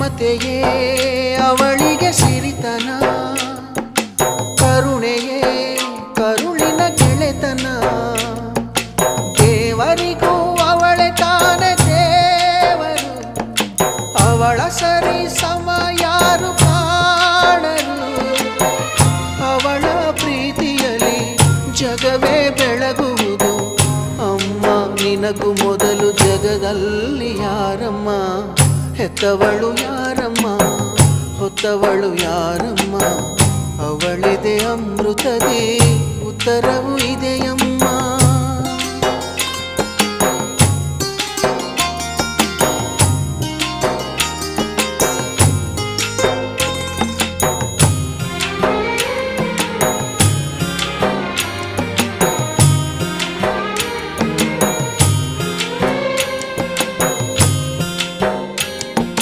ಮಮತೆಯೇ ಅವಳಿಗೆ ಸಿರಿತನ, ಕರುಣೆಯೇ ಕರುಳಿನ ಗೆಳೆತನ. ದೇವರಿಗೂ ಅವಳೆ ತಾನೆ ದೇವರು, ಅವಳ ಸರಿ ಸಮ ಯಾರು ಕಾಣರು. ಅವಳ ಪ್ರೀತಿಯಲ್ಲಿ ಜಗವೇ ಬೆಳಗುವುದು. ಅಮ್ಮ ನಿನಗೂ ಮೊದಲು ಜಗದಲ್ಲಿ ಯಾರಮ್ಮ, ಹೆತ್ತವಳು ಯಾರಮ್ಮ, ಹೊತ್ತವಳು ಯಾರಮ್ಮ. ಅವಳಿದೆ ಅಮೃತದೇ ಉತ್ತರವು ಇದೆಯಮ್ಮ.